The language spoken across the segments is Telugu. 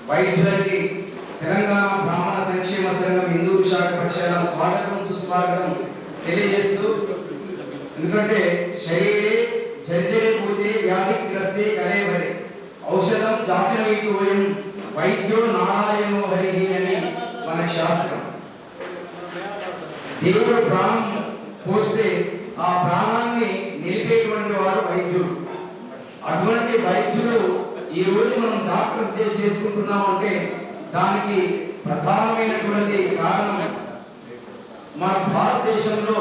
వైద్యులకి తెలంగాణ బ్రాహ్మణ సంక్షేమ సంఘం హిందూ శాఖ పక్షాన స్వాగతం సుస్వాగతం తెలియజేస్తూ, ఎందుకంటే శరీరే జర్జరే పూజే వ్యాధిగ్రస్తే కలేవరే ఔషధం దాఖలమీకోయం వైద్యో నారాయణో హరి అని మన శాస్త్రం. దేవుడు ప్రాణం పోస్తే ఆ ప్రాణాన్ని నిలిపేటువంటి వాడు వైద్యుడు. అటువంటి వైద్యులు ఈ రోజు మనం డాక్టర్స్ డే చేసుకుంటున్నామంటే దానికి ప్రధానమైనటువంటి కారణం మన భారతదేశంలో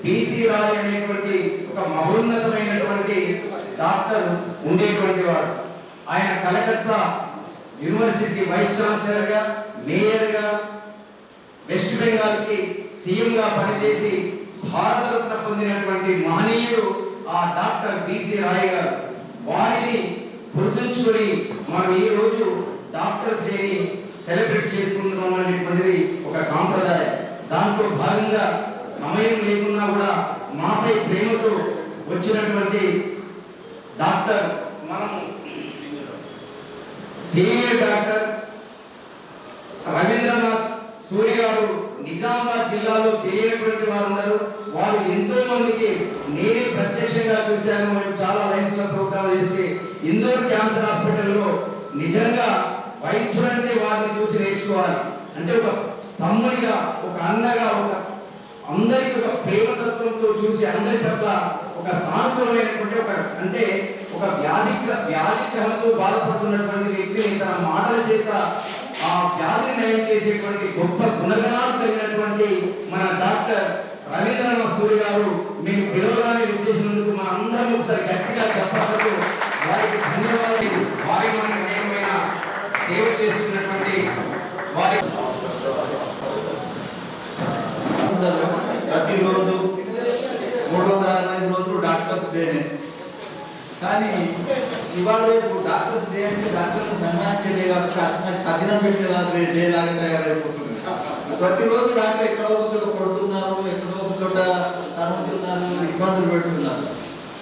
బీసీ రాయ్ అనేటువంటి ఒక మహోన్నతమైనటువంటి డాక్టర్ ఉండేటువంటి వాడు. ఆయన కలకత్తా యూనివర్సిటీ వైస్ ఛాన్సలర్ గా, మేయర్ గా, వెస్ట్ బెంగాల్ కి సీఎం గా పనిచేసి భారతరత్న పొందినటువంటి మహనీయుడు ఆ డాక్టర్ బీసీ రాయ్ గారు. వారిని గుర్తుంచుకొని మనం ఈ రోజు డాక్టర్స్ డేని సెలబ్రేట్ చేసుకుంటున్నాం అనేటువంటిది ఒక సాంప్రదాయం. దాంట్లో భాగంగా సమయం లేకున్నా కూడా మాపై ప్రేమతో వచ్చినటువంటి డాక్టర్ మనం సీనియర్ డాక్టర్ రవీంద్రనాథ్ సూరి గారు నిజామాబాద్ జిల్లాలో తెలియనటువంటి వారు ఉన్నారు. వారు ఎంతో మందికి నేనే ప్రత్యక్షంగా చూశాను. చాలా లైన్స్ లో ప్రోగ్రామ్ చేస్తే ఇందోర్ క్యాన్సర్ హాస్పిటల్లో నిజంగా వైద్యులంటే వారిని చూసి నేర్చుకోవాలి. అంటే ఒక తమ్ముడిగా, ఒక అన్నగా, ఒక అందరికి ఒక ప్రేమతత్వంతో చూసి అందరి పట్ల ఒక సానుకూలమైనటువంటి ఒక వ్యాధితో బాధపడుతున్నటువంటి వ్యక్తిని తన మాటల చేత ఆ వ్యాధిని నయం చేసేటువంటి గొప్ప గుణగణాలు కలిగినటువంటి మన డాక్టర్ రవీంద్రనాథ్ సూరి గారు మీకు పిలవగానే విచ్చేసినందుకు మన అందరం ఒకసారి గట్టిగా చెప్పాలి. వారికి ధన్యవాదాలు. వారి మనకు అనేకమైన సేవ చేస్తున్నటువంటి వారి ప్రతిరోజు 365 రోజులు డాక్టర్స్ డేనే. కానీ ఇవాళ రేపు డాక్టర్స్ డే అంటే డాక్టర్ని సన్మానించే డే కాబట్టి అసలు కఠినం పెట్టే డే లాగా తయారైపోతుంది. ప్రతిరోజు డాక్టర్ ఎక్కడో ఒక చోట కొడుతున్నారు, ఎక్కడో ఒక చోట తరుగుతున్నారు, ఇబ్బందులు పెడుతున్నారు.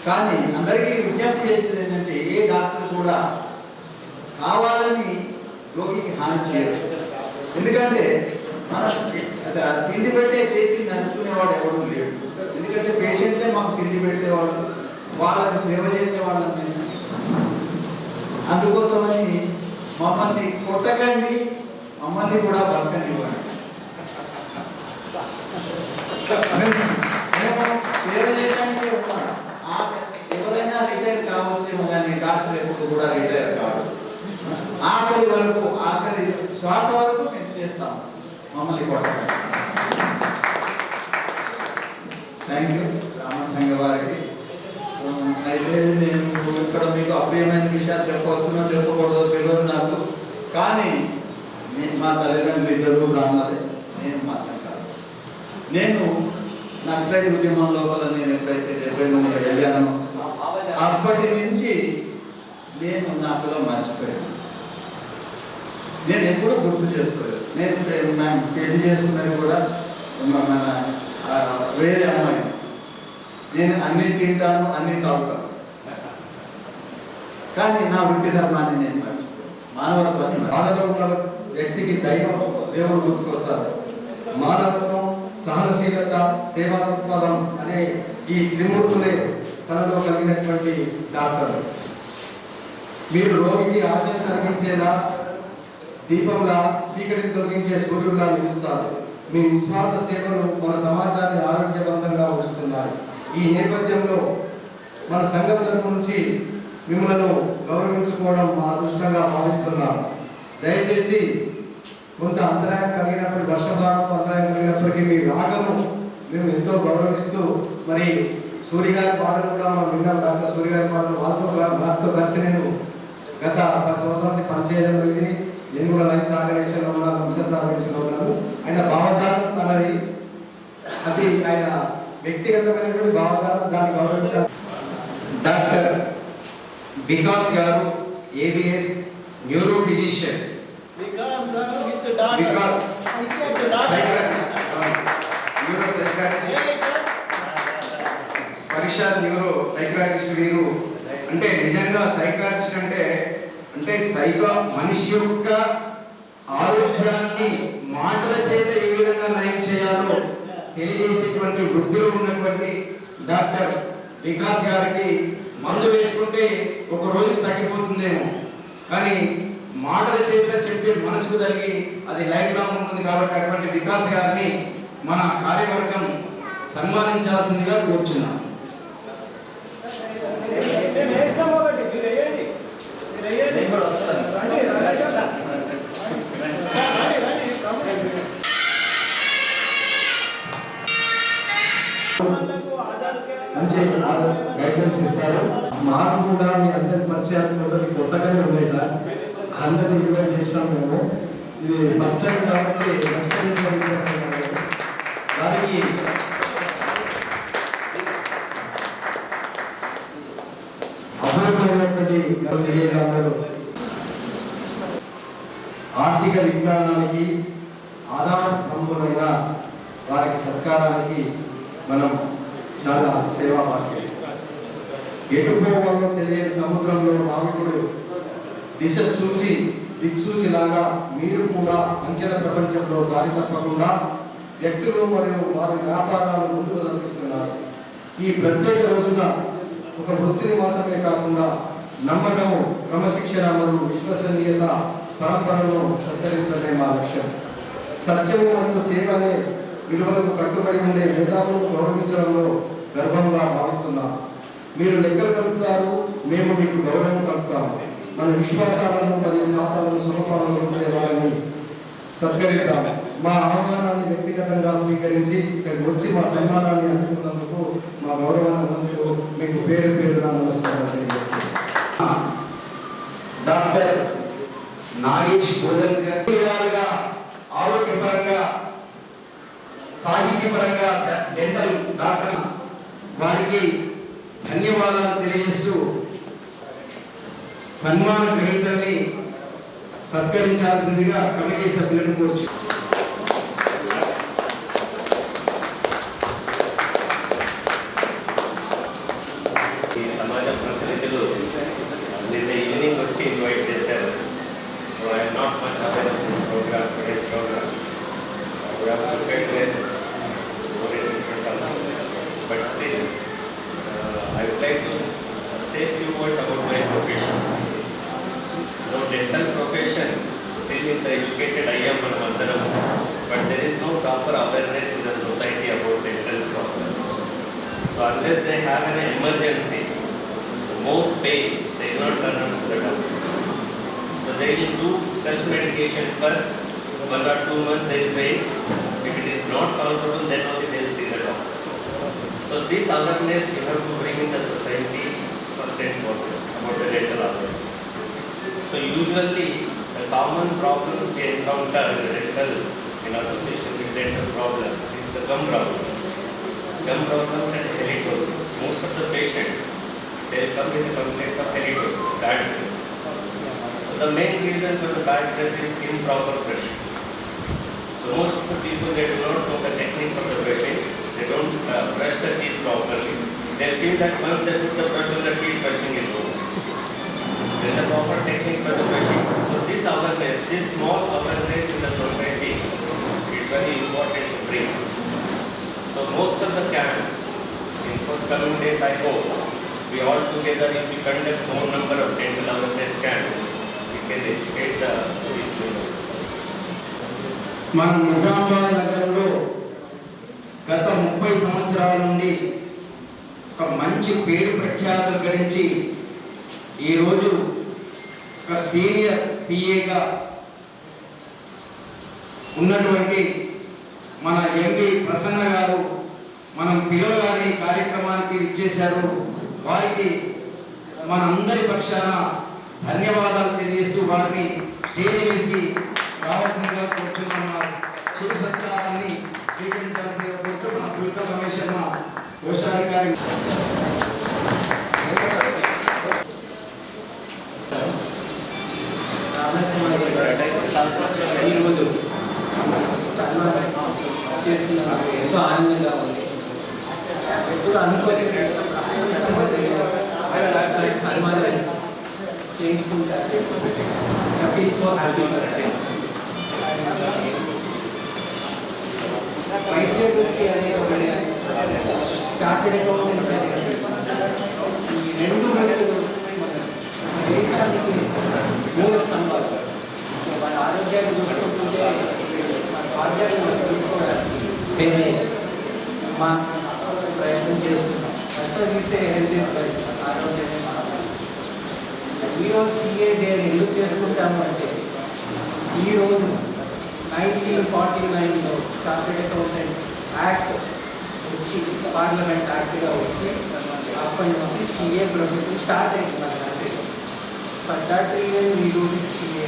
కానీ అందరికీ విజ్ఞప్తి చేసేది ఏంటంటే ఏ డాక్టర్ కూడా కావాలని రోగికి హాని చేయరు. ఎందుకంటే మన తిండి పెట్టే చేతిని నడుపుకునేవాడు ఎవరు లేడు. ఎందుకంటే పేషెంటే మాకు తిండి పెట్టేవాడు, వాళ్ళకి సేవ చేసేవాళ్ళని. అందుకోసమని మమ్మల్ని కొట్టకండి, మమ్మల్ని కూడా బతకనివ్వండి. మేము సేవ చేయడానికే ఉన్నాం. ఎవరైనా రిటైర్ కావచ్చేమో కానీ డాక్టర్ ఎప్పుడు కూడా రిటైర్ కావాలి. ఆఖరి వరకు, ఆఖరి శ్వాస వరకు మేము చేస్తాం. మమ్మల్ని కొట్టకండి. థ్యాంక్ యూ బ్రాహ్మణ సంఘ వారికి. అయితే నేను ఇక్కడ మీకు అప్రియమైన విషయాలు చెప్పవచ్చునో చెప్పకూడదో తెలియదు నాకు. కానీ మా తల్లిదండ్రులు ఇద్దరు బ్రాహ్మణులే, నేను మాత్రం కాదు. నేను నక్సలైట్ ఉద్యమం లోపల నేను ఎప్పుడైతే 73 వెళ్ళానో అప్పటి నుంచి నేను నా పిల్లలు మర్చిపోయాను. నేను ఎప్పుడూ గుర్తు చేసుకోలేదు. నేను పెళ్లి చేసుకున్నది కూడా మన వేరే అమ్మాయి. నేను అన్ని తింటాను, అన్ని తాగుతాను. కానీ నా వృత్తి ధర్మాన్ని నేను మర్చిపోయాను. మానవత్వాన్ని బాధలో ఉన్న వ్యక్తికి దైవం, దేవుడు గుర్తుకొస్తారు. మానవత్వం, సహనశీలత, సేవా దృక్పథం అనే ఈ త్రిమూర్తులే తనలో కలిగినటువంటి డాక్టర్లు. మీరు రోగికి ఆశయం కలిగించేలా, దీపంలా, చీకటిని తొలగించే సూర్యుడులా నిలుస్తారు. మీ నిస్వార్థ సేవలు మన సమాజాన్ని ఆరోగ్యవంతంగా ఉంచుతున్నాయి. ఈ నేపథ్యంలో మన సంఘం తరపు నుంచి మిమ్మల్ని గౌరవించుకోవడం మా అదృష్టంగా భావిస్తున్నాం. దయచేసి కొంత అంతరాయం కలిగినప్పుడు, వర్షభారంతో అంతరాయం కలిగినప్పటికీ మీ రాగము మేము ఎంతో గౌరవిస్తూ, మరి సూర్య గారి పాటలు కూడా మనం విన్నాం. డాక్టర్ సూర్య గారి పాటలు వారితో కలిసి నేను గత 10 సంవత్సరాల నుంచి పనిచేయడం జరిగింది. నేను కూడా లైన్స్ ఆర్గనైజేషన్లో ఉన్నాను, వంశంతో ఆర్గనైజేషన్లో ఉన్నాను. ఆయన భావజాలం తనది, అది ఆయన వ్యక్తిగతమైనటువంటి భావజాలం, దాన్ని గౌరవించాలి. డాక్టర్ వికాస్ గారు, ఏబిఎస్ న్యూరో ఫిజిషియన్, పరిషత్ న్యూరో సైకాట్రిస్ట్. వీరు అంటే నిజంగా సైకాట్రిస్ట్ అంటే అంటే మనిషి యొక్క ఆరోగ్యాన్ని మాటల చేత ఏ విధంగా నయం చేయాలో తెలియజేసేటువంటి వృత్తిలో ఉన్నటువంటి డాక్టర్ వికాస్ గారికి మందు వేసుకుంటే ఒక రోజు తగ్గిపోతుందేమో, కానీ మాటల చేత చెప్పే మనసుకు తగిలి అది లైఫ్ లాంగ్ ఉంటుంది. కాబట్టి అటువంటి వికాస్ గారిని మన కార్యవర్గం సన్మానించాల్సిందిగా కోరుచున్నాం. మంచి గైడెన్స్ ఇస్తారు. మాకు కూడా మీ అందరి పరిచయాలు మొదటి కొత్తగానే ఉన్నాయి సార్. అందరినీ ఇన్వైట్ చేసినాం మేము. ఇది ఫస్ట్ టైం కాబట్టి నెక్స్ట్ టైం వారికి అపూర్వమైనటువంటి అందరూ ఆర్థిక విజ్ఞానానికి ఆధార స్తంభమైన వారికి సత్కారానికి మనం చాలా సేవా వాక్యం. ఎటుపోవాలో తెలియని సముద్రంలో నావికుడు దిశ చూసి దిక్సూచిలాగా మీరు కూడా అంకెల ప్రపంచంలో దారి తప్పకుండా వ్యక్తులు మరియు వారి వ్యాపారాలు ముందుకు నడిపిస్తున్నారు. ఈ ప్రత్యేక రోజున ఒక వృత్తిని మాత్రమే కాకుండా నమ్మకము, క్రమశిక్షణ మరియు విశ్వసనీయత పరంపరను సత్కరించడమే మా లక్ష్యం. సత్యము మరియు సేవ అనే విలువలకు కట్టుబడి ఉండే వేదాలను గౌరవించడంలో గర్వంగా భావిస్తున్నాం. మీరు లెక్కలు కలుపుతారు, మేము మీకు గౌరవం కలుపుతాము. మన విశ్వాసాలను మరియు ఖాతాలను సమపాలన చేయాలని సత్కరిద్దాం. మా ఆహ్వానాన్ని వ్యక్తిగతంగా స్వీకరించి ఇక్కడికి వచ్చి మా సన్మానాన్ని అందుకున్నందుకు, మా గౌరవాన్ని అందుకు మీకు పేరు పేరున నమస్కారం తెలియజేస్తున్నాం. డాక్టర్ నాగేష్ బోధన్గా ఆరోగ్యపరంగా, సాహిత్యపరంగా డెంటల్ డాక్టర్ వారికి ధన్యవాదాలు తెలియజేస్తూ సన్మాన గ్రహీతల్ని సత్కరించాల్సిందిగా కమిటీ సభ్యులను కోరుచు. ఈ సమాజ ప్రతినిధులు నిన్న ఈవినింగ్ వచ్చి ఇన్వైట్ చేశారు. So I not much aware of this programme, today's programme. We have prepared with more different but still I would like to say a few words about my profession. So dental profession, still in the educated I am Mandaram, but there is no proper awareness in the society about dental problems. So unless they have an emergency, more pain, they will not turn to the doctor. So they will do self-medication first, 1 or 2 months they will wait. If it is not tolerable, then only they will see the doctor. So this awareness you have to bring in the society first and foremost about the dental awareness. So usually the common problems we encounter in the dental in association with dental problems is the gum problems and halitosis. Most of the patients they come with a complaint of halitosis, bad breath. So the main reason for the bad breath is improper brushing. So most of the people they do not know the techniques of the brushing. They don't brush the teeth properly. They feel that once they put the brush on the teeth, brushing is over. There is a proper technique for the brushing. So this awareness, this small awareness in the society is very important to bring. So most of the camps in forthcoming days, I hope we all together, if we conduct more number of dental awareness camps, we can educate the people. మన నిజామాబాద్ నగరంలో గత 30 సంవత్సరాల నుండి ఒక మంచి పేరు ప్రఖ్యాతులు గడించి ఈరోజు ఒక సీనియర్ సిఏగా ఉన్నటువంటి మన ఎంపీ ప్రసన్న గారు మనం పిలవగానే కార్యక్రమానికి ఇచ్చేశారు. వారికి మనందరి పక్షాన ధన్యవాదాలు తెలియజేస్తూ వారిని స్టేజ్ మీదకి రావాల్సిందిగా కోరుతున్నాం. శుభ సత్కారాన్ని స్వీకరించాల్సిందిగా కోరుతూ మన పుల్క రమేశర్మ కోశాధికారి ఈరోజు చేస్తున్నారు, ఎంతో ఆనందంగా ఉంది. ఎప్పుడు అనుకోని సన్మానం చేయించుకుంటారు. I feel so happy for that. వైద్య వృత్తి అనే ఒక చార్టెడ్ అకౌంటెంట్స్ అనేది ఈ రెండు గంటలు మన దేశానికి మూల స్తంభాలు. మన ఆరోగ్యాన్ని చూసుకుంటుంటే మన ఆరోగ్యాన్ని మనం చూసుకోవడానికి వేరే మా ప్రయత్నం చేస్తున్నాం. తీసే హెల్త్ ఇస్ వెల్త్, ఆరోగ్యమే మన ఈరోజు సిఏ డే ఎందుకు చేసుకుంటాము అంటే ఈరోజు 1949లో చార్టెడ్ అకౌంటెంట్ యాక్ట్ వచ్చి పార్లమెంట్ యాక్ట్గా వచ్చి అప్పటి నుంచి సిఏ ప్రొఫెషన్ స్టార్ట్ అయింది మన కంట్రీలో. For that reason we do this CA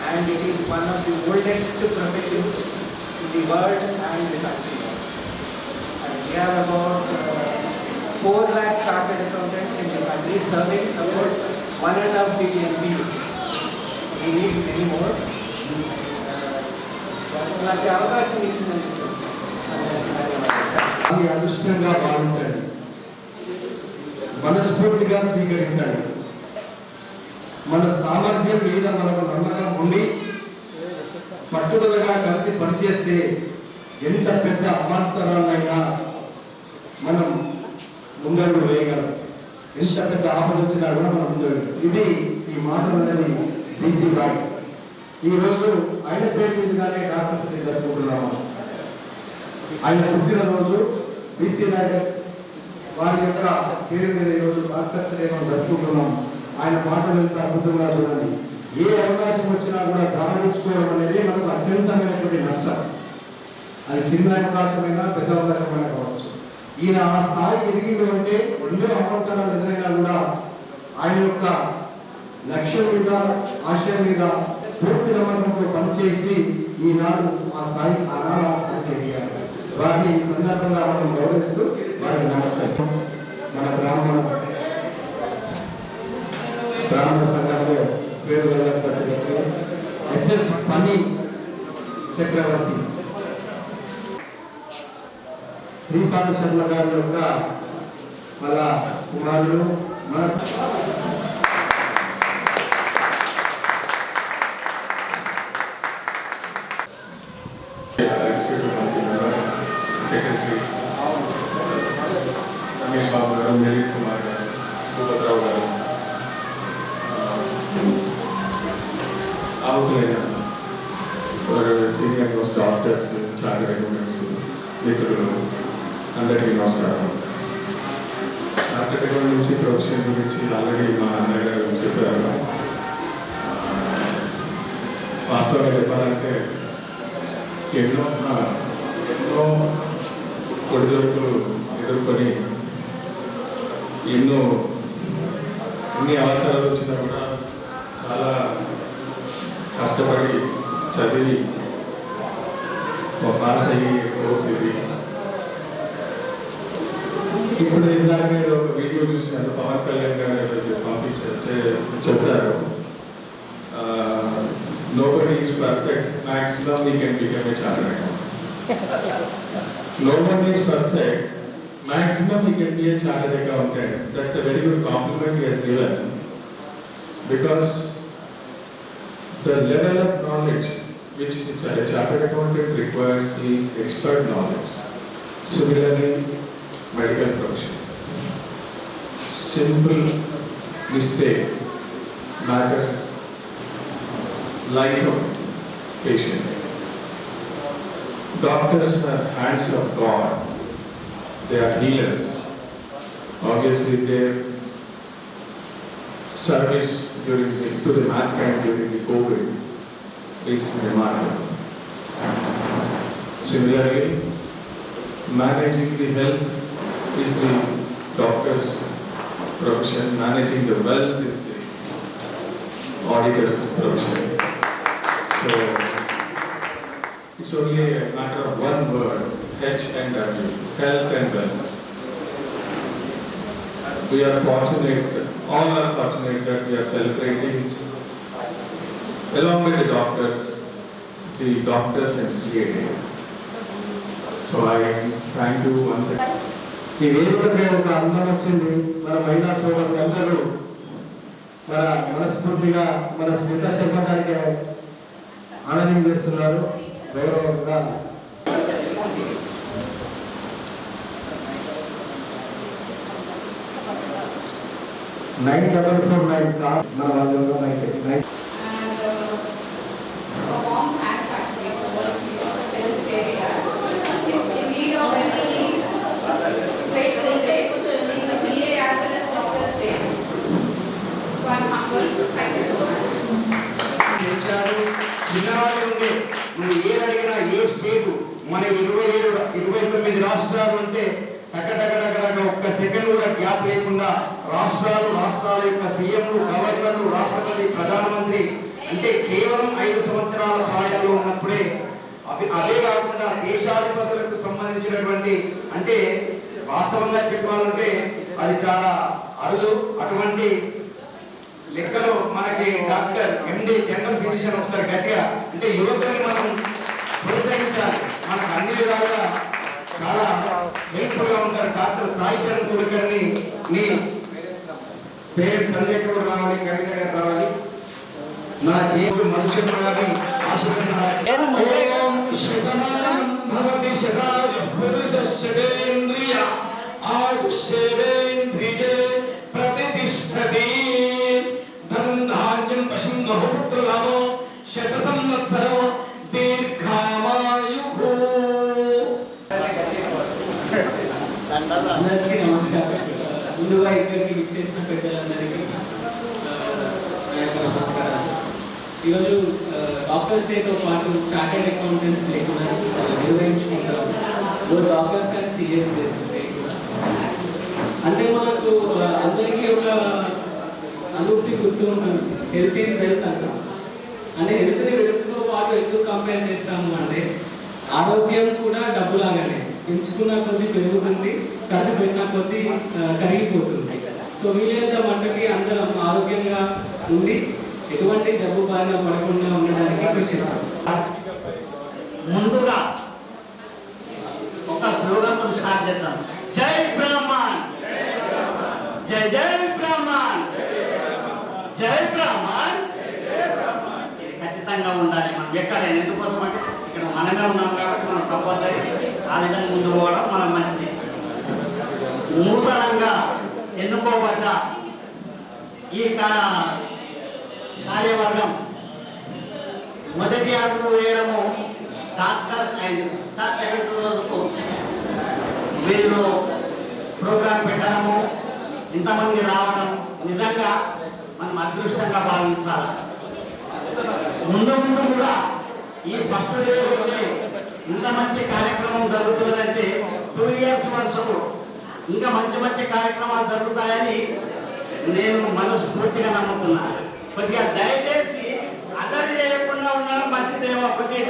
and it is one of the oldest professions in the world and the country. And we have about 4 lakh chartered accountants in the country serving about 1.5 billion people. We need many more. నాకు అవకాశం ఇచ్చినందుకు అది అదృష్టంగా భావించండి, మనస్ఫూర్తిగా స్వీకరించండి. మన సామర్థ్యం మీద మనకు నమ్మకం ఉండి పట్టుదలగా కలిసి పనిచేస్తే ఎంత పెద్ద అవాంతరాలైనా మనం ముందడుగు వేయగలం. ఎంత పెద్ద ఆపద వచ్చినా కూడా మనం ముందడుగు. ఇది ఈ మాటలు అనేది బీసీ రాయ్. ఈరోజు ఆయన పేరు మీదుగానే డాక్టర్స్ డే జరుపుకుంటున్నాము. ఆయన పుట్టినరోజు బీసీ నాయక్ వారి యొక్క పేరు మీద ఈరోజు డాక్టర్స్ డే మనం జరుపుకుంటున్నాం. ఆయన మాటలు ఎంత అద్భుతంగా చూడండి. ఏ అవకాశం వచ్చినా కూడా జాగ్రత్తించుకోవడం అనేది మనకు అత్యంతమైనటువంటి నష్టం. అది చిన్న అవకాశమైనా పెద్ద అవకాశమైనా కావచ్చు. ఈయన ఆ స్థాయికి ఎదిగిండు అంటే ఎన్నో అవాంతరాలు ఎదురైనా కూడా ఆయన యొక్క లక్ష్యం మీద ఆశయం మీద పూర్తి నమ్మకంతో పనిచేసి ఈనాడు ఆ స్థాయికి ఎదిగారు. వారిని ఈ సందర్భంగా మనం గౌరవిస్తూ వారికి నమస్కరిస్తాం. మన బ్రాహ్మణ సంఘంలో పేరు వెళ్ళబడ్డ ఎస్ఎస్ పని చక్రవర్తి శ్రీపాద శర్మ గారి యొక్క మళ్ళా కుమారులు మన సెక్రటరీ రమేష్ బాబు గారు, దిలీప్ కుమార్ గారు, సుభద్రావు గారు, ఆవుతులైన senior most doctors, chartered accountants, మిత్రులు అందరికీ నమస్కారం. చార్టెడ్ అకౌంటెన్సీ ప్రొఫెషన్ గురించి ఆల్రెడీ మా అన్నయ్య గారు చెప్పారు. వాస్తవంగా చెప్పాలంటే ఎన్నో ఒడిదొడుకులు ఎదుర్కొని ఎన్ని అవసరాలు వచ్చినా కూడా చాలా కష్టపడి చదివి పాస్ అయ్యి కోర్స్ ఇది. ఇప్పుడు ఇందాక నేను ఒక వీడియో చూశాను, పవన్ కళ్యాణ్ గారు చెప్పారు, nobody is perfect, maximum we can become a chartered accountant. No one is perfect, maximum we can be a chartered accountant. That's a very good compliment he has given, because the level of knowledge which a chartered accountant requires is expert knowledge. Similarly, medical profession, simple mistake matters life of patient. Doctors are hands of God. They are healers. Obviously, their service to the mankind during the COVID is remarkable. Similarly, managing the health is the doctor's profession. Managing the wealth is the auditor's profession. So it's only a matter of one word, H and W, health and wealth. We are fortunate, all are fortunate that we are celebrating along with the doctors and CA. So I thank you once again. ఈ వేదికపై ఒక అందం వచ్చింది. మన మహిళా సోదరులందరూ మన మనస్ఫూర్తిగా మన స్మిత శర్మ గారికి ఆనందం చేస్తున్నారు. గౌరవంగా 9449 మన వాళ్ళు And perform hand practice in areas. If in need of any great privilege to meet the CA as well as Doctor Day. So I'm humbled. Thank you so much. చిన్నవాడి ఉండే నువ్వు ఏదడిగినా ఏ స్టేట్ మన 27-29 రాష్ట్రాలు ఉంటే టకటకటకటక ఒక్క సెకండ్ కూడా గ్యాప్ లేకుండా రాష్ట్రాల యొక్క సీఎంలు, గవర్నర్లు, రాష్ట్రపతి, ప్రధానమంత్రి అంటే కేవలం 5 సంవత్సరాల ప్రాయంలో ఉన్నప్పుడే అవే కాకుండా దేశాధిపతులకు సంబంధించినటువంటి అంటే వాస్తవంగా చెప్పాలంటే అది చాలా అరుదు. అటువంటి లెక్కలో మనకి డాక్టర్ ఎండి జనరల్ ఫిజిషియన్ ఒకసారి గట్టిగా అంటే యువకుని మనం ప్రోత్సహించాలి. మనకు అన్ని విధాలుగా చాలా హెల్ప్ఫుల్ గా ఉంటారు. డాక్టర్ సాయి చరణ్ కులకర్ణి మీ పేరు సంజయ్ కూడా రావాలి, కవిత గారు రావాలి. నా జీవుడు మనుషులు గారిని ఆశీర్వదించాలి. శతమానం భవతి శతాయు పురుషేంద్రియ ఆయుష్యేంద్రియే ప్రతిష్టతి ధనంధాన్యం పశుం బహుపుత్రలాభో శత సంవత్సరం దీర్ఘామాయు. అందరికీ నమస్కారం. ముందుగా ఇక్కడికి విచ్చేసిన పెద్దలందరికీ నా యొక్క నమస్కారం. ఈరోజు డాక్టర్స్ డేతో పాటు చార్టెడ్ అకౌంటెంట్స్ లేకుండా నిర్వహించుకుంటారు. ఈరోజు డాక్టర్స్ అండ్ సీఎస్ చేస్తుంటే కూడా అంటే మనకు అందరికీ ఒక అనుభూతి గుర్తు ఉంటుంది. హెల్త్ ఈజ్ వెల్త్ అంటాం. అంటే హెల్త్ని వెల్త్తో పాటు ఎందుకు కంపేర్ చేస్తాము అంటే ఆరోగ్యం కూడా డబ్బులాగానే పెంచుకున్న కొద్దీ పెరుగుతుంది, ఖర్చు పెట్టిన కొద్దీ కరిగిపోతుంది. సో వీలైనంత మట్టుకి అందరం ఆరోగ్యంగా ఉండి ఎటువంటి జబ్బు బారిన పడకుండా ఉండడానికి కృషి చేస్తాం. ముందుగా ఒక స్లోగన్ స్టార్ట్ చేద్దాం. జై బ్రాహ్మణ్, జై జై బ్రాహ్మణ్, జై బ్రాహ్మణ్. ఖచ్చితంగా ఉండాలి. మనం ఎక్కడైనా ఎందుకోసం అంటే ఇక్కడ మనమే ఉన్నాం కాబట్టి మనం కంపల్సరీ ఆ విధంగా ముందు పోవడం మనం మంచిది. నూతనంగా ఎన్నుకోబడ్డ ఈ కార్యవర్గం మొదటి అడుగు వేయడము డాక్టర్ అండ్ సర్టిఫికెట్లకు వీళ్ళు ప్రోగ్రాం పెట్టడము, ఇంతమంది రావడం నిజంగా మనం అదృష్టంగా భావించాలి. ముందు ముందు కూడా ఈ ఫస్ట్ డే వచ్చే ఇంత మంచి కార్యక్రమం జరుగుతుందంటే 2 years వరుసకు ఇంకా మంచి మంచి కార్యక్రమాలు జరుగుతాయని నేను మనస్ఫూర్తిగా నమ్ముతున్నాను. కొద్దిగా దయచేసి అల్లరి చేయకుండా ఉండడం మంచిదేమో. కొద్దిగా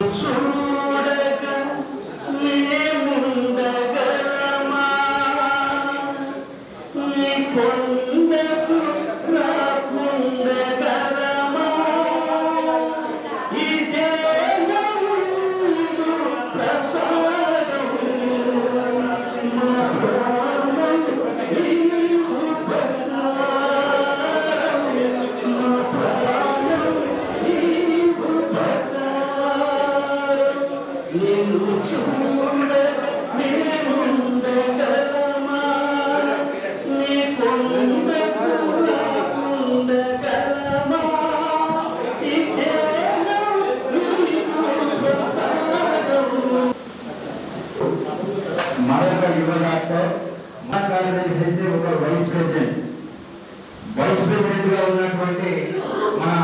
మరొక యువ డాక్టర్ మా కార్యదర్శి అయితే ఒక వైస్ ప్రెసిడెంట్ గా ఉన్నటువంటి మన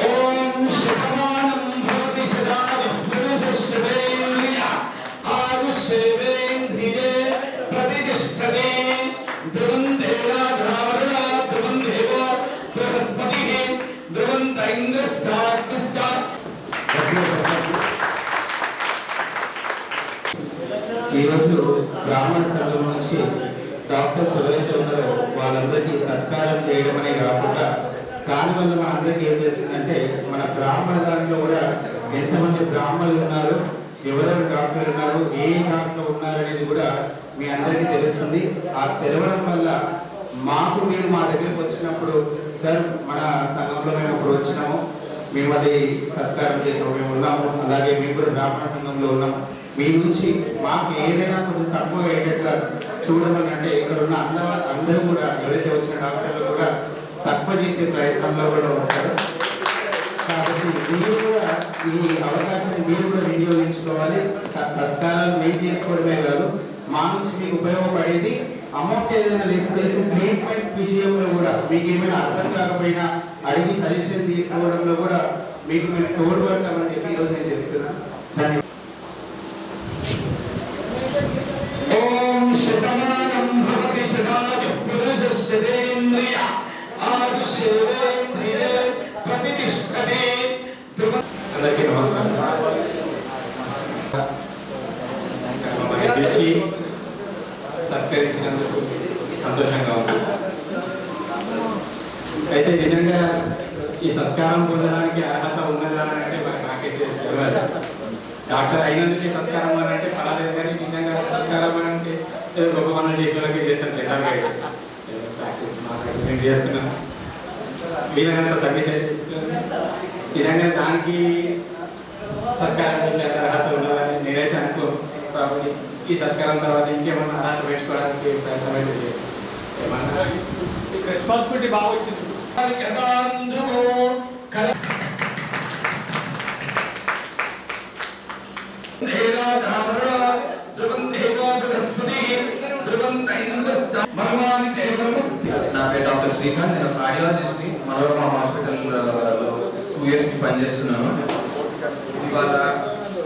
ఓం శతమానం భవతి శతాయు పురుషేంద్రియ ఆయుష్యేంద్రియే ప్రతిష్టతి ధ్రువం దేవాధావరుణ ధ్రువం దేవో బృహస్పతిః ధ్రువం ఇంద్రశ్చాగ్నిశ్చ. ఈరోజు బ్రాహ్మణ సంఘం నుంచి డాక్టర్స్ ఎవరైతే ఉన్నారో వాళ్ళందరికీ సత్కారం చేయడమనే కాకుండా దానివల్ల మన అందరికీ ఏం తెలిసిందంటే మన బ్రాహ్మణ దాంట్లో కూడా ఎంతమంది బ్రాహ్మణులు ఉన్నారు, ఎవరెవరు డాక్టర్లు ఉన్నారు, ఏ డాక్టర్ ఉన్నారు అనేది కూడా మీ అందరికీ తెలుస్తుంది. ఆ తెలవడం వల్ల మాకు మీరు మా దగ్గరికి వచ్చినప్పుడు సార్ మన సంఘంలో మేము అప్పుడు వచ్చినాము, మేము అది సత్కారం చేసాము, మేము ఉన్నాము, అలాగే మేము కూడా బ్రాహ్మణ సంఘంలో ఉన్నాము, మీ నుంచి మాకు ఏదైనా కొంచెం తక్కువ అయ్యేటట్లా చూడమని, అంటే ఇక్కడ ఉన్న అందరూ కూడా ఎవరైతే వచ్చిన డాక్టర్లు కూడా తక్కువ చేసే ప్రయత్నంలో కూడా ఉంటారు. కాబట్టి మీరు కూడా ఈ అవకాశాన్ని మీరు కూడా వినియోగించుకోవాలి. సత్కారాలు మేము చేసుకోవడమే కాదు, మా నుంచి మీకు ఉపయోగపడేది అమౌంట్ ఏదైనా లిస్ట్ చేసి ట్రీట్మెంట్ విషయంలో కూడా మీకు ఏమైనా అర్థం కాకపోయినా అడిగి సజెషన్ తీసుకోవడంలో కూడా మీకు మేము తోడ్పడతామని చెప్పి ఈరోజు నేను చెప్తున్నాను. ధన్యవాదాలు. ఓం శతమానం భవతి శతాయుః పురుషస్యేంద్రియ ఆయుష్యేంద్రియే ప్రతిష్ఠతే. అందరికీ నమస్కారం. మమ్మల్ని పిలిచి సత్కరించినందుకు సంతోషంగా ఉంది. అయితే నిజంగా ఈ సత్కారం పొందడానికి అర్హత ఉన్నదా అని అంటే మరి నాకైతే తెలియదు. డాక్టర్ అయినందుకే సత్కారం అని అంటే పర్వాలేదు, కానీ నిజంగా సత్కారం అని అంటే ఏదో గొప్ప పనులు చేసేవాళ్ళకి చేస్తాను. జనరల్గా నేను చేస్తున్నాను, వీలైనంత సర్వీస్ అయితే నిజంగా దానికి సత్కారం చేసే అర్హత ఉన్నదని నేనైతే అనుకోను. కాబట్టి ఈ సత్కారం తర్వాత ఇంకేమన్నా అర్హత పెంచుకోవడానికి ప్రయత్నం అయితే ఏమన్నా రెస్పాన్సిబిలిటీ బాగా వచ్చింది. నా పేరు డాక్టర్ శ్రీకాంత్, నేను కార్డియాలజిస్ట్ ని మనోరమ హాస్పిటల్లో 2 years పనిచేస్తున్నాను. ఇవాళ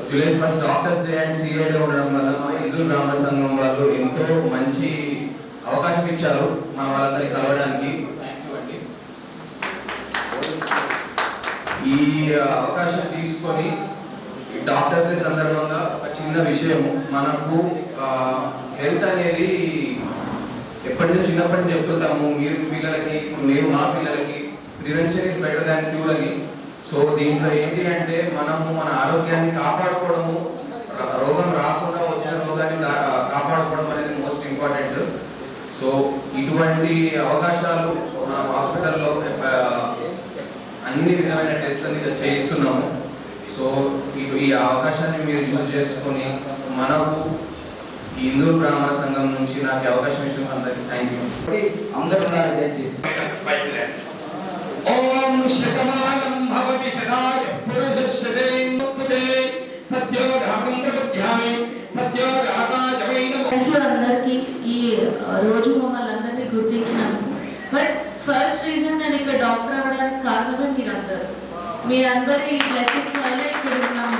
July 1 doctors day and CA day ఉండడం వల్ల మా హిందూ బ్రాహ్మణ సంఘం వాళ్ళు ఎంతో మంచి అవకాశం ఇచ్చారు మన వాళ్ళందరినీ కలవడానికి. ఈ అవకాశం తీసుకొని డాక్టర్స్ డే సందర్భంగా ఒక చిన్న విషయము, మనకు హెల్త్ అనేది ఎప్పటి నుంచి చిన్నప్పటి నుంచి చెప్తుంటాము, మీరు పిల్లలకి, మేము మా పిల్లలకి prevention is better than cure అని. సో దీంట్లో ఏంటి అంటే మనము మన ఆరోగ్యాన్ని కాపాడుకోవడము, రోగం రాకుండా వచ్చిన రోగాన్ని కాపాడుకోవడం అనేది మోస్ట్ ఇంపార్టెంట్. సో ఇటువంటి అవకాశాలు మన హాస్పిటల్లో అన్ని విధమైన టెస్ట్లని చేయిస్తున్నాము. సో ఈ అవకాశాన్ని మీరు యూజ్ చేసుకొని మనకు ఈ హిందూ బ్రాహ్మణ సంఘం నుంచి నాకు అవకాశం ఇచ్చిన అందరికీ థ్యాంక్ యూ. అందరూ దయచేసి ఓం శతమానం భవతి శతాయుః పురుషస్యేంద్రియే సత్యోధాగం ప్రపద్యామి సత్యోధాగాయ నమః. థ్యాంక్ యూ అందరికీ ఈ రోజు మమ్మల్ని అందరినీ గుర్తించినందుకు. బట్ ఫస్ట్ రీజన్ నేను ఇక్కడ డాక్టర్ అవ్వడానికి కారణమే మీరందరి బ్లెస్సింగ్స్ వల్లే ఇక్కడ ఉన్నాము.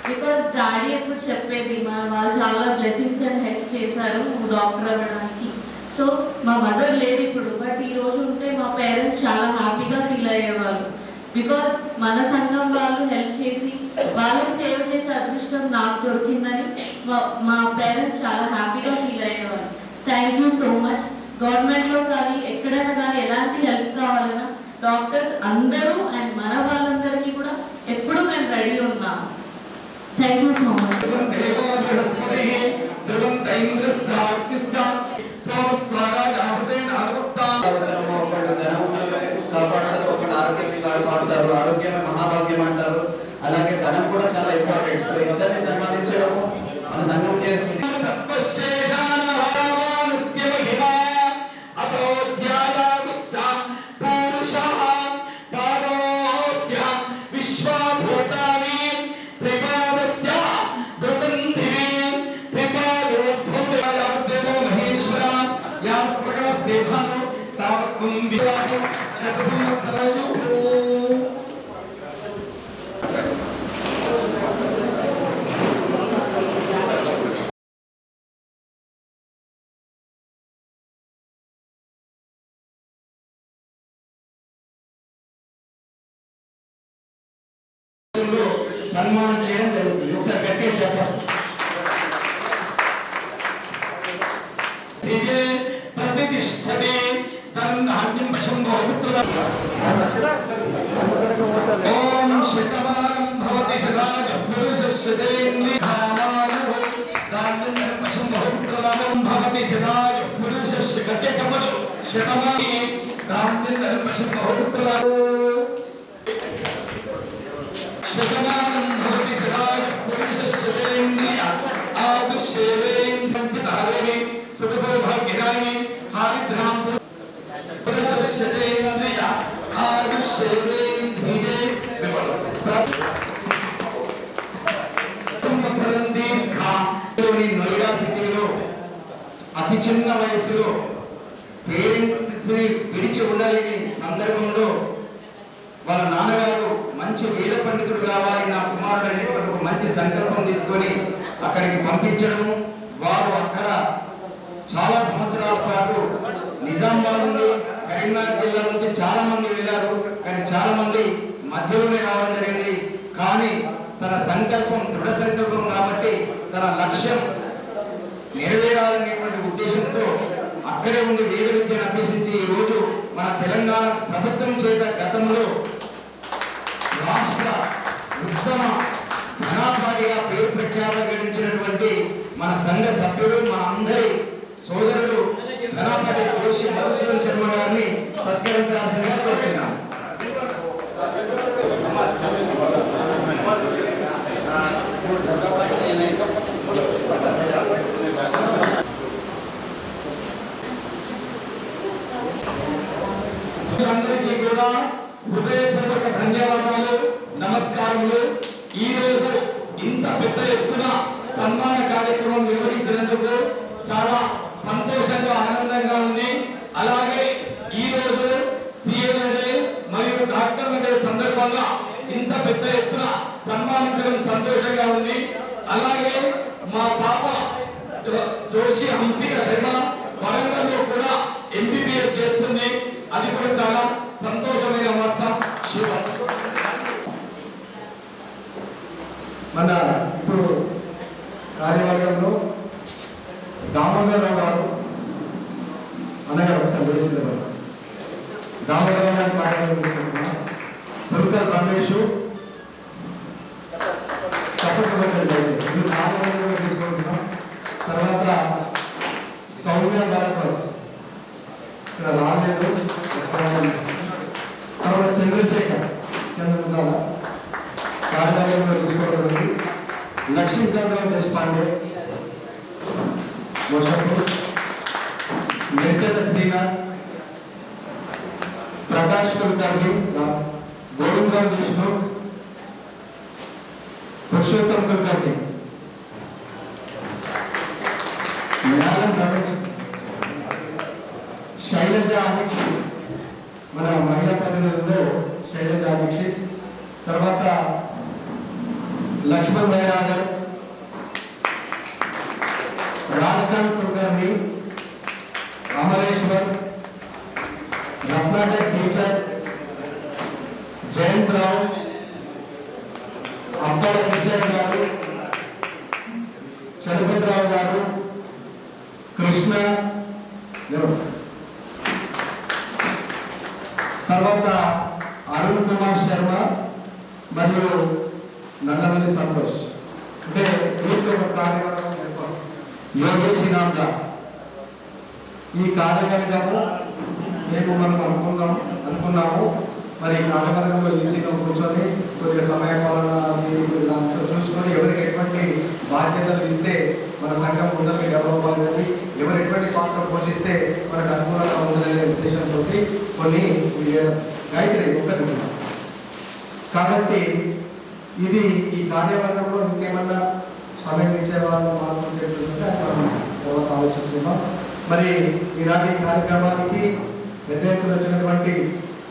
బికాస్ డాడీ ఎప్పుడు చెప్పేది, వాళ్ళు చాలా బ్లెస్సింగ్స్ అండ్ హెల్ప్ చేశారు డాక్టర్ అవ్వడానికి. సో మా మదర్ లేదు ఇప్పుడు, బట్ ఈ రోజు ఉంటే మా పేరెంట్స్ చాలా హ్యాపీగా ఫీల్ అయ్యేవాళ్ళు. బికాస్ మన సంఘం వాళ్ళు హెల్ప్ చేసి వాళ్ళకి సేవ చేసే అదృష్టం నాకు దొరికిందని మా పేరెంట్స్ చాలా హ్యాపీగా ఫీల్ అయ్యేవాళ్ళు. Thank you so much. గవర్నమెంట్లో కానీ ఎక్కడైనా కానీ ఎలాంటి హెల్ప్ కావాలన్నా డాక్టర్స్ అందరూ అండ్ మన వాళ్ళందరికీ కూడా ఎప్పుడు మేము రెడీ ఉన్నాము. Thank you so much. కాపాడుతారు, ఆరోగ్యమే మహాభాగ్యం అంటారు. అలాగే ధనం కూడా చాలా ఇంపార్టెంట్. సో ఇద్దరిని సంపాదించడము మన సంఘం చేస్తుంది. సన్మానం చేయడం జరుగుతుంది. ఒకసారి గట్టిగా చెప్పండి. ఓం శతమానం భవతి శతాయుః పురుషస్యేంద్రియే భవతి శతాయుః పురుషస్య గత్యకమలు శతమాని రామచంద్ర పశుప హోత్రాలు శతమానం భవతి సదాయ పురుష శతేంద్రియ ఆయుష్యేవేంద్రియ సుఖ సౌభాగ్యదాయి హారిద్రాం పురుష శతేంద్రియ ఆయుష్యేవేంద్రియ నోయిడా సిటీలో అతి చిన్న వయసులో పేరెంట్స్ విడిచి ఉండలేని సందర్భంలో వాళ్ళ నాన్నగారు మంచి వేద పండితుడు కావాలి నా కుమారుడు అనేటువంటి ఒక మంచి సంకల్పం తీసుకొని అక్కడికి పంపించడం, వారు అక్కడ చాలా సంవత్సరాల పాటు నిజామాబాద్ నుండి కరీంనగర్ జిల్లా నుంచి చాలా మంది వెళ్ళారు, కానీ చాలా మంది మధ్యలోనే రావడం జరిగింది. కానీ తన సంకల్పం దృఢ సంకల్పం కాబట్టి తన లక్ష్యం నెరవేరాలనేటువంటి ఉద్దేశంతో అక్కడే ఉండి వేద విద్యను అభ్యసించి ఈ రోజు మన తెలంగాణ ప్రభుత్వం చేత గతంలో రాష్ట్ర ఉత్తమ ధనాపాటిగా పేరు ప్రఖ్యాతం గడించినటువంటి మన సంఘ సభ్యులు మన అందరి సోదరుడు ధనాపాటి కోశి మధుసూదన్ శర్మ గారిని సత్కరించాల్సిందిగా కోరుతున్నాం. అందరికీ కూడా హృదయపూర్వక ధన్యవాదాలు, నమస్కారములు. ఈ రోజు ఇంత పెద్ద ఎత్తున సన్మాన కార్యక్రమం నిర్వహించినందుకు చాలా సంతోషంగా ఆనందంగా ఉంది. అలాగే ఈ రోజు సీఎం డే మరియు డాక్టర్ డే సందర్భంగా ఇంత పెద్ద ఎత్తున సన్మానించడం సంతోషంగా ఉంది. అలాగే మా పాప జోషి హంసిక శర్మ వరంగల్లో కూడా ఎంబీబీఎస్ చేస్తుంది, అది కూడా చాలా సంతోషమైన వార్త. శుభం. మన ఇప్పుడు కార్యవర్గంలో దామోదరరావు గారు అన్నగారు ఒకసారి వేసింది దామోదరరావు గారి కార్యవర్గం తీసుకుంటున్నాం. పుల్కల్ రమేష్ తీసుకుంటున్నాం. తర్వాత సౌమ్య భరద్వాజ్ ఇక్కడ రాలేదు. తర్వాత చంద్రశేఖర్ చంద్రముదాల కార్యాలయంలో తీసుకోవడం. లక్ష్మీకాంతరావు దేశపాండే వర్షపూర్, నిర్చల శ్రీనాథ్, ప్రకాష్ కుల్కర్ణి, గోవిందరావు దేశ్ముఖ్, పురుషోత్తం కుల్కర్ణి, జ్ఞానం రమేష్, శైలజ దీక్షిత్, మన మహిళా ప్రతినిధుల్లో శైలజ దీక్షిత్, తర్వాత లక్ష్మణ్ వైరాగర్, రాజ్కాంత్ కుల్కర్ణి, అమరేశ్వర్, రత్నాటక్ టీచర్, జయంత్ రావు, అబ్బాల కిషోర్ గారు, చలపతిరావు గారు, కృష్ణ, తర్వాత అరుణ్ కుమార్ శర్మ మరియు నల్లమల్లి సంతోష్. అంటే వీటిలో ఒక కార్యక్రమం యోగేష్ నామ్గా ఈ కార్యవర్గము మేము మనం అనుకున్నాము. మరి కార్యవర్గంలో ఈసీలో కూర్చొని కొద్దిగా సమయపాలన దాంట్లో చూసుకొని ఎవరికి ఎటువంటి బాధ్యతలు ఇస్తే మన సంఘం ముందరికి డెవలప్ అవుతుంది, ఎవరు ఎటువంటి పాత్ర పోషిస్తే మనకు అనుకూలంగా ఉంటుందనే ఉద్దేశంతో కొన్ని గైడ్లైన్ ఒకటి. కాబట్టి ఇది ఈ కార్యవర్గంలో ఇంకేమన్నా సమయం ఇచ్చే వాళ్ళు మార్పులు చేస్తుంటే మనం తర్వాత ఆలోచిస్తున్నాం. మరి ఈనాటి కార్యక్రమానికి పెద్ద ఎత్తున వచ్చినటువంటి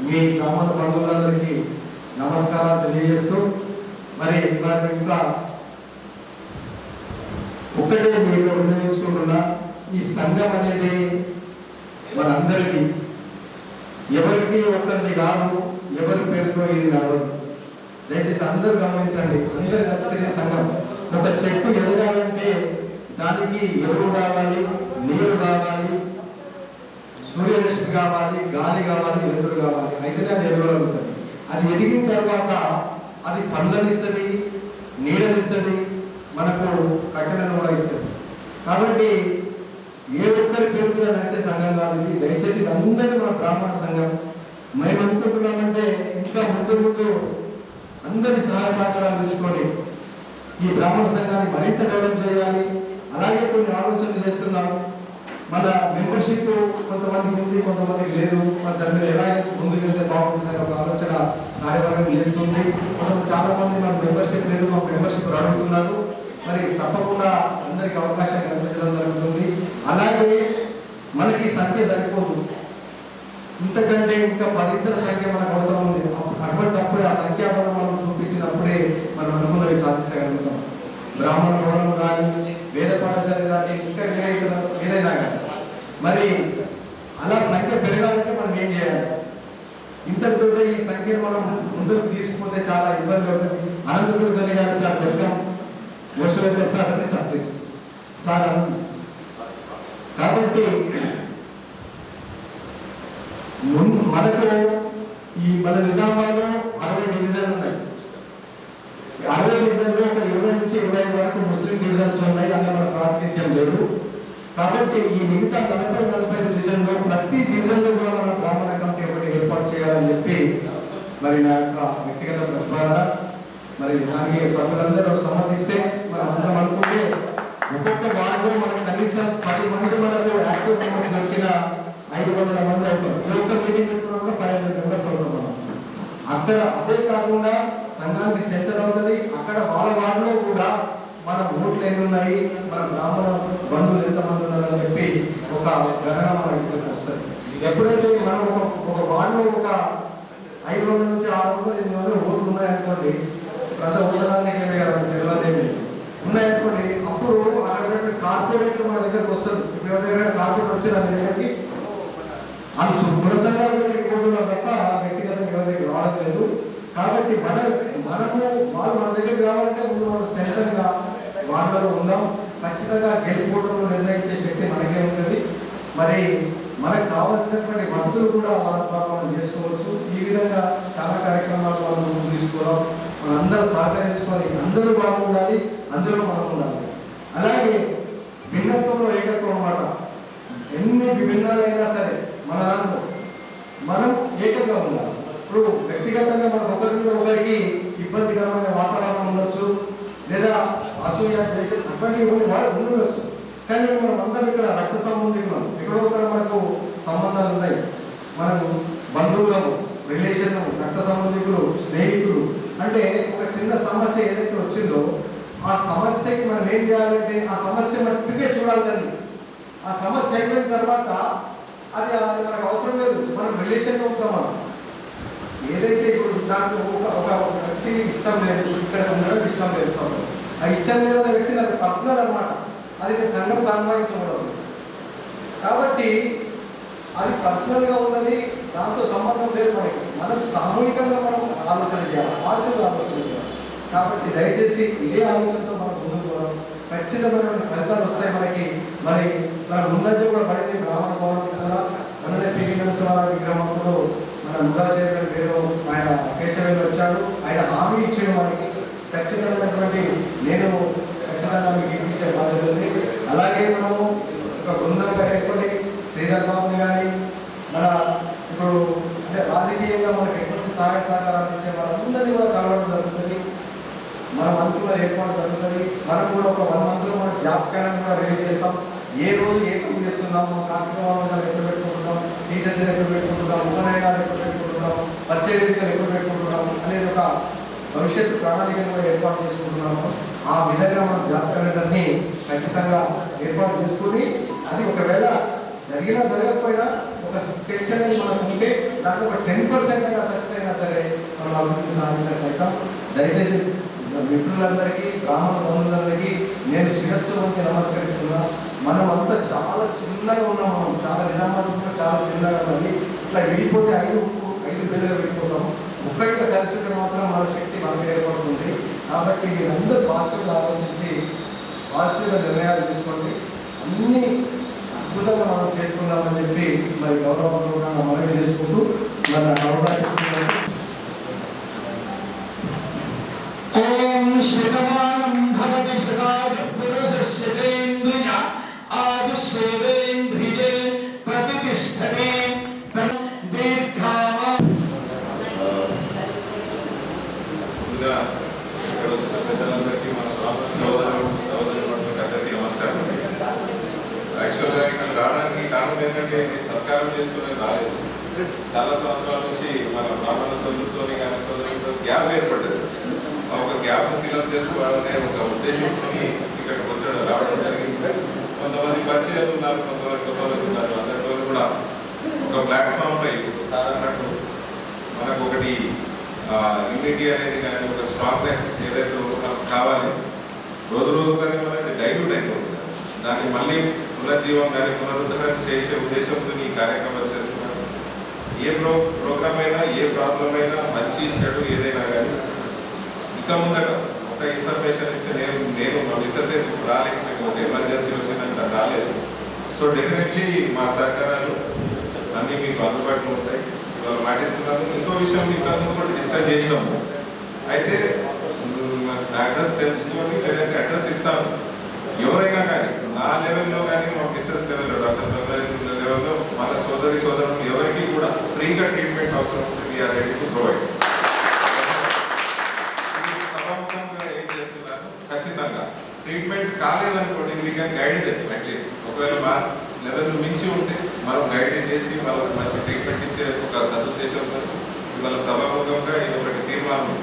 మీ గ్రామాల బంధువులందరికీ నమస్కారాలు తెలియజేస్తూ, మరి నాకు ఇంకా ఒకటే మీరు నిర్ణయించుకుంటున్నా, ఈ సంఘం అనేది మనందరికీ, ఎవరికి ఒక్కరిది కాదు, ఎవరి పేరుతో ఇది నడవదు. దయచేసి అందరూ గమనించండి, అందరు కలిసి సంఘం. ఒక చెట్టు ఎదగాలంటే దానికి ఎరువు కావాలి, నీరు కావాలి, సూర్యరశ్మి కావాలి, గాలి కావాలి, వెలుతురు కావాలి, అయితేనే అది ఎదగలుగుతుంది. అది ఎదిగిన తర్వాత అది పండ్లనిస్తుంది, నీడనిస్తుంది, మనకు కట్టెలను కూడా ఇస్తుంది. కాబట్టి ఏ ఒక్కరి పేరు మీద నడిచే సంఘం కాదు ఇది. దయచేసి అందరూ మన బ్రాహ్మణ సంఘం. మేము అనుకుంటున్నామంటే ఇంకా ముందు అందరి సహాయ సహకారాలు తీసుకొని ఈ బ్రాహ్మణ సంఘాన్ని మరింత డెవలప్ చేయాలి. అలాగే కొన్ని ఆలోచనలు చేస్తున్నాం. మన మెంబర్షిప్ కొంతమందికి ఉంది, కొంతమందికి లేదు. మన దాన్ని ఎలా ముందుకెళ్తే బాగుంటుందని ఒక ఆలోచన కార్యవర్గం చేస్తుంది. చాలా మంది మన మెంబర్షిప్ లేదు, మా మెంబర్షిప్ అడుగుతున్నారు. మరి తప్పకుండా అందరికి అవకాశం కల్పించడం జరుగుతుంది. అలాగే మనకి సంఖ్య సరిపోదు, ఇంతకంటే ఇంకా 10 ఇతర సంఖ్య మనకు అవసరం ఉంది. అటువంటిప్పుడే ఆ సంఖ్యాబలం మనం చూపించినప్పుడే మనం అనుకున్నవి సాధించగలుగుతాం. బ్రాహ్మణ భవనం కానీ, వేద పాఠశాల కానీ, ఇంకా ఏదైనా కానీ మరి అలా సంఖ్య పెరగాలంటే మనం ఏం చేయాలి? ఇంతటితో ఈ సంఖ్యను మనం ముందుకు తీసుకుంటే చాలా ఇబ్బంది అవుతుంది. అనంతపురం కలిగారు సార్, వెల్కమ్. సార్ అంటే సార్ ప్లీజ్ సార్. కాబట్టి మనకు ఈ మన నిజామాబాద్లో 60 డివిజన్లు ఉన్నాయి. 60 డివిజన్లో ఒక 20 నుంచి 25 వరకు ముస్లిం డివిజన్స్ ఉన్నాయి. అందులో మన ప్రాతినిధ్యం లేదు. కాబట్టి ఈ మిగతా 40-45 డివిజన్లో ప్రతి డివిజన్లో కూడా మన బ్రాహ్మణ కమిటీ ఒకటి ఏర్పాటు చేయాలని చెప్పి మరి నా యొక్క వ్యక్తిగత ప్రతిపాదన. మరి దానికి సభ్యులందరూ సమ్మతిస్తే మనం అందరం అనుకుంటే ఒక్కొక్క వార్డులో మనకు కనీసం 10 మంది మనకు యాక్టివ్ మెంబర్స్ దొరికిన 500 మంది అవుతారు. ఈ ఒక్క మీటింగ్ పెట్టుకున్నా కూడా 500 మెంబర్స్ అవుతాం మనం. అక్కడ అదే కాకుండా సంఘానికి స్ట్రెంత్ అవుతుంది. అక్కడ వాళ్ళ వార్డులో కూడా మన ఓట్లు ఎన్ని ఉన్నాయి, మన బ్రాహ్మణ బంధువులు ఎంతమంది ఉన్నారని చెప్పి ఒక గణన మన ఇంటికి వస్తుంది. ఎప్పుడైతే మనం ఒక వార్డులో ఒక 500 నుంచి 600-800 ఓట్లు ఉన్నాయనుకోండి, ప్రతి ఓటదానికి తెలియదేమి ఉన్నాయనుకోండి, అప్పుడు అక్కడ కార్పొరేటర్ మన దగ్గరకు వస్తుంది. ఇప్పుడు ఎవరి కార్పొరేటర్ వచ్చి నా దగ్గరికి అది కుల సంఘాల దగ్గరికి పోతున్నారు తప్ప వ్యక్తిగతంగా ఎవరి దగ్గర రావడం లేదు. కాబట్టి మనము వాళ్ళు మన దగ్గరికి రావాలంటే ముందు మనం స్ట్రెంతన్గా వార్డులో ఉందాం. ఖచ్చితంగా గెలుపుకోవడంలో నిర్ణయించే శక్తి మనకే ఉంటుంది. మరి మనకు కావాల్సినటువంటి వసతులు కూడా వాళ్ళ ద్వారా మనం చేసుకోవచ్చు. ఈ విధంగా చాలా కార్యక్రమాలు మనం ముందు తీసుకోవడం, మనందరూ సహకరించుకొని అందరూ బాగుండాలి, అందులో మనం ఉండాలి. అలాగే భిన్నత్వంలో ఏకత్వం అన్నమాట. ఎన్ని విభిన్నాలైనా సరే మన దాంట్లో మనం ఏకంగా ఉండాలి. ఇప్పుడు వ్యక్తిగతంగా మనం ఒకరి మీద ఒకరికి ఇబ్బందికరమైన వాతావరణం ఉండొచ్చు, లేదా అసూయ ద్వేషం అటువంటి ఉండవచ్చు. కానీ మనం అందరం ఇక్కడ రక్త సంబంధికులం, ఎక్కడో ఒకక్కడ మనకు సంబంధాలు ఉన్నాయి. మనకు బంధువులము, రిలేషన్, రక్త సంబంధికులు, స్నేహితులు. అంటే ఒక చిన్న సమస్య ఏదైతే వచ్చిందో ఆ సమస్యకి మనం ఏం చేయాలంటే ఆ సమస్య మట్టుకే చూడాలి. దాన్ని ఆ సమస్య అయిపోయిన తర్వాత అది మనకు అవసరం లేదు, మనం రిలేషన్లో ఉంటాం. మనం ఏదైతే ఇప్పుడు నాకు ఒక వ్యక్తికి ఇష్టం లేదు, ఇక్కడ ఉండడం ఇష్టం లేదు, సొంతం ఆ ఇష్టం లేదన్న వ్యక్తి నాకు పర్సనల్ అనమాట. అది నేను సంఘం అన్వయించకూడదు. కాబట్టి అది పర్సనల్గా ఉన్నది, దాంతో సంబంధం లేదు మనకి. మనం సామూహికంగా మనం ఆలోచన చేయాలి, పాజిటివ్ ఆలోచన చేయాలి. కాబట్టి దయచేసి ఇదే ఆలోచనతో మనం ముందుకు పోవడం, ఖచ్చితమైన ఫలితాలు వస్తాయి మనకి. మరి మన ముందంజ కూడా పడింది బ్రాహ్మణ భవనం కూడా. మననే పివి నరసింహారావు విగ్రహంలో మన మురాచేరు పేరు ఆయన కేశవేలు వచ్చాడు. ఆయన హామీ ఇచ్చాడు మనకి ఖచ్చితమైనటువంటి, నేను ఖచ్చితంగా మీకు ఇప్పించే బాధ్యత ఉంది. అలాగే మనము ఒక బృందంగా ఏర్పడి శ్రీధర్ బాబుని కానీ మన ఇప్పుడు అంటే రాజకీయంగా మనకు ఎటువంటి సహాయ సహకారాలు ఇచ్చే వాళ్ళందరినీ కూడా కలవడం జరుగుతుంది. మన మంత్రుల ఏర్పాటు జరుగుతుంది. మనం కూడా ఒక 1 మంత్లో మనం జ్ఞాపకాలను కూడా రిలీజ్ చేస్తాం. ఏ రోజు ఏ పని చేస్తున్నాము, కార్యక్రమాలు ఎప్పుడు పెట్టుకుంటున్నాం, టీచర్స్ ఎప్పుడు పెట్టుకుంటున్నాం, ఉపనయనాలు ఎప్పుడు పెట్టుకుంటున్నాం, వచ్చే వేదికలు ఎప్పుడు పెట్టుకుంటున్నాం అనేది ఒక భవిష్యత్తు ప్రణాళికను కూడా ఏర్పాటు చేసుకుంటున్నాము. ఆ విధంగా మనం జ్ఞాపకాలన్నీ ఖచ్చితంగా ఏర్పాటు చేసుకుని అది ఒకవేళ జరిగినా జరగకపోయినా ఒక స్కెచ్ అనేది మనం ఉంటే దాంట్లో ఒక 10% అయినా సక్సెస్ అయినా సరే మనం అభివృద్ధి సాధించినట్లయితే దయచేసి మిత్రులందరికీ, బ్రాహ్మణ బంధువులందరికీ నేను శిరస్సు నుంచి నమస్కరిస్తున్నా. మనం అంతా చాలా చిన్నగా ఉన్నాం. మనం చాలా నిజామాబాద్లో చాలా చిన్నగా ఉన్నది. ఇట్లా విడిపోతే 5 బిల్లుగా విడిపోతాం. ఒక్కటిగా కలిసి ఉంటే మాత్రం మన శక్తి మనకు ఏర్పడుతుంది. కాబట్టి మీరందరూ పాజిటివ్గా ఆలోచించి పాజిటివ్గా నిర్ణయాలు తీసుకోండి. అన్ని అద్భుతంగా మనం చేసుకుందామని చెప్పి మరి గౌరవంగా మనవి చేసుకుంటూ మరి నాకు అవకాశం ఓం శతమానం భవతి శతాయ పురుష శతేంద్రియ ఆయుష్యేంద్రియే పెద్దలందరికీ మన సోదరులకు అందరికీ నమస్కారం. యాక్చువల్గా ఇక్కడ రావడానికి కారణం ఏంటంటే ఇది సత్కారం చేసుకునే రాలేదు. చాలా సంవత్సరాల నుంచి మన బ్రాహ్మణ సోదరులతో కానీ సోదరులతో గ్యాప్ ఏర్పడ్డది. ఒక గ్యాప్ ఫిల్అప్ చేసుకోవాలనే ఒక ఉద్దేశంతో ఇక్కడికి వచ్చాడు రావడం జరిగింది. కొంతమంది పరిచయాలు ఉన్నారు, కొంతమంది ఉన్నారు. అందరితో కూడా ఒక ప్లాట్ఫామ్ పై సాధారణకు మనకు ఒకటి యూనిటీ అనేది కానీ ఒక స్ట్రాంగ్నెస్ ఏదైతే మనకు కావాలి, రోజు రోజు కానీ మనకి డైల్యూట్ అయిపోతుంది. దాన్ని మళ్ళీ పునర్జీవం కానీ పునరుద్ధరణ చేసే ఉద్దేశంతో ఈ కార్యక్రమాలు చేస్తున్నాను. ఏ ప్రోగ్రామ్ అయినా, ఏ ప్రాబ్లం అయినా, మంచి చెడు ఏదైనా కానీ ఇంకా ముందట ఒక ఇన్ఫర్మేషన్ ఇస్తే నేను మా మిస్సెస్ రాలేకపోయింది, ఒక ఎమర్జెన్సీ వచ్చిందంట రాలేదు. సో డెఫినెట్లీ మా సహకారాలు అన్నీ మీకు అందుబాటులో ఉంటాయి. ఇవాళ మాటిస్తున్నాను. ఇంకో విషయం మీకు కూడా డిస్కస్ చేసాము. అయితే అడ్రస్ తెలుసుకొని లేదంటే అడ్రస్ ఇస్తాను. ఎవరైనా కానీ నా లెవెల్లో కానీ మా మిస్సెస్ లెవెల్లో డాక్టర్ లెవెల్లో మన సోదరులు ఎవరికి కూడా ఫ్రీగా ట్రీట్మెంట్ అవసరం ఉంటుంది. We are ready to provide. సభాముఖంగా ఏం చేస్తున్నారు, ఖచ్చితంగా ట్రీట్మెంట్ కాలేదనుకోండి వీ కెన్ గైడ్ అట్లీస్ట్. ఒకవేళ మా లెవెల్ మించి ఉంటే మనం గైడ్ చేసి వాళ్ళకి మంచి ట్రీట్మెంట్ ఇచ్చే ఒక సదుద్దేశంతో ఇవాళ సభాముఖంగా ఇది ఒకటి తీర్మానం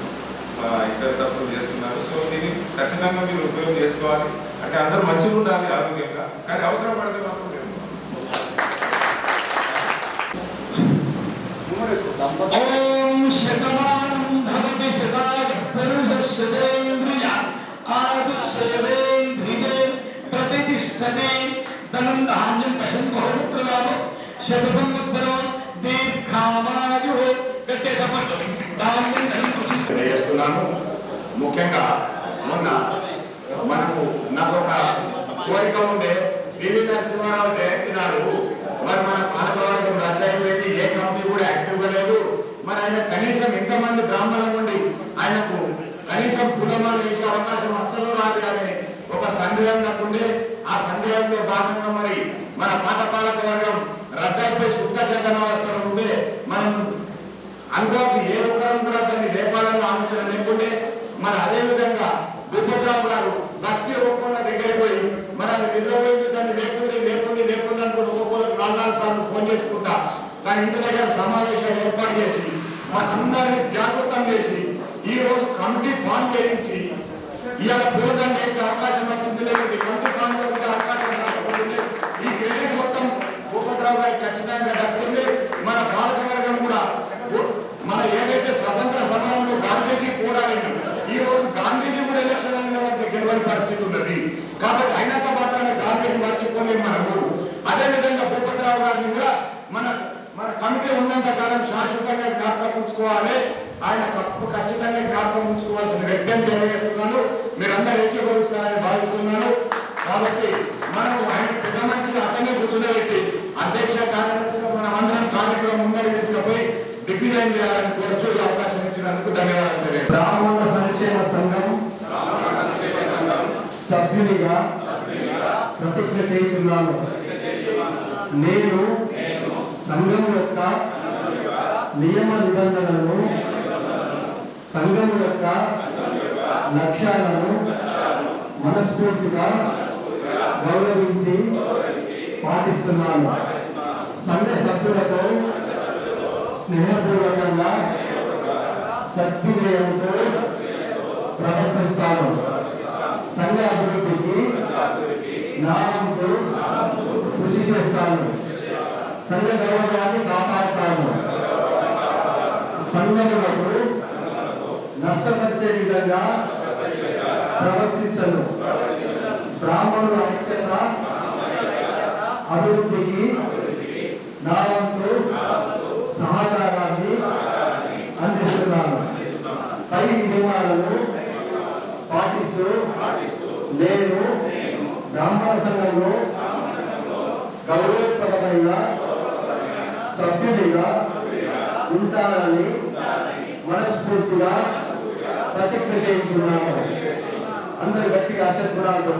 ఇద్దరు తప్పులు చేస్తున్నారు. సో దీన్ని ఖచ్చితంగా మీరు ఉపయోగం చేసుకోవాలి. అంటే అందరూ మంచిగా ఉండాలి ఆరోగ్యంగా, కానీ అవసరం పడితే మాత్రం ఓం శతమానం భవతి శతాయ పురుష శతేంద్రియ ఆదిశేవేంద్రియే ప్రతిష్టతే ధనం ధాన్యం పశం బహుపుత్రలాభం శత సంవత్సరం దీర్ఘామాయు చేస్తున్నాను. ముఖ్యంగా మొన్న నాకు ఒక కోరిక ఉండే, పివి నరసింహారావు జయంతి నాడు మరి మన పాలకవర్గం రద్దయిపోయింది. ఏ కంపెనీ కూడా యాక్టివ్గా లేదు. మరి ఆయన కనీసం ఇంతమంది బ్రాహ్మణుల నుండి ఆయనకు కనీసం కులమాలు వేసే అవకాశం వస్తుందో రాదు కానీ ఒక సందేహం నాకుండే. ఆ సందేహంలో భాగంగా మరి మన పాత పాలక వర్గం రద్దయిపోయి శుద్ధ చందన అవస్థలో ఉండే మనం అనుకోవాలి. ఏ ఒక్కరం కూడా దాన్ని లేపాలన్న ఆలోచన లేకుండే. మరి అదే విధంగా భూపతిరావు గారు భక్తి ఒక్కొక్క దగ్గరైపోయి మన నిద్రపోయి దాన్ని లేకుండా అనుకుంటూ ఒక్కొక్కరు 4 సార్లు ఫోన్ చేసుకుంటా తన ఇంటి దగ్గర సమావేశాలు ఏర్పాటు చేసి మనందరినీ జాగృతం చేసి ఈ రోజు కమిటీ ఫామ్ చేయించి ఇవాళ పూలదండ అవకాశం వచ్చింది. లేకపోతే కమిటీ ఫామ్ చేసే అవకాశం రాకపోతుంది. ఈ క్రెడిట్ మొత్తం భూపతిరావు గారికి ఖచ్చితంగా దక్కుతుంది. మన పాలకవర్గం కూడా మన ఏదైతే స్వతంత్ర సమరంలో గాంధీజీ పోరాడింది, ఈ రోజు గాంధీజీ కూడా ఎలక్షన్ అయిన వాళ్ళకి గెలవని పరిస్థితి ఉన్నది. కాబట్టి అయినంత మాత్రాన్ని గాంధీని మర్చిపోలేము మనము. అదేవిధంగా భూపతిరావు గారిని కూడా మన కమిటీ ఉన్నంత కాలం శాశ్వతంగా జ్ఞాపకం ఉంచుకోవాలి. ఆయన ఖచ్చితంగా జ్ఞాపకం ఉంచుకోవాల్సిన వ్యక్తిని తెలియజేస్తున్నాను. మీరందరూ ఏకీభవిస్తారని భావిస్తున్నాను. కాబట్టి మనం ఆయన పెద్ద మంచిగా అతనే కూర్చునేది అధ్యక్ష కార్యదర్శిగా మనం అందరం కార్యక్రమం ముందర తీసుకుపోయి దిగ్విజయం చేయాలని కోరుచు ఈ అవకాశం ఇచ్చినందుకు ధన్యవాదాలు. బ్రాహ్మణ సంక్షేమ సంఘం సభ్యునిగా ప్రతిజ్ఞ చేస్తున్నాను. నేను సంఘం యొక్క నియమ నిబంధనలను, సంఘం యొక్క లక్ష్యాలను మనస్ఫూర్తిగా గౌరవించి పాటిస్తున్నాను. సంఘ సభ్యులతో స్నేహపూర్వకంగా సద్వినయంతో ప్రవర్తిస్తాను. సంఘ అభివృద్ధికి నా వంతు కృషి చేస్తాను. సంఘ గౌరవాన్ని కాపాడుతాను. సంఘములకు నష్టపరిచే విధంగా ప్రవర్తించను. బ్రాహ్మణుల ఐక్యత అభివృద్ధికి నా వంతు సహకారాన్ని అందిస్తున్నాను. పై నియమాలను పాటిస్తూ నేను బ్రాహ్మణ సంఘంలో గౌరవప్రదమైన సభ్యుడిగా ఉంటానని మనస్ఫూర్తిగా ప్రతిజ్ఞ చేయించున్నాను. అందరి గట్టిగా ఆశీర్వాదాలు.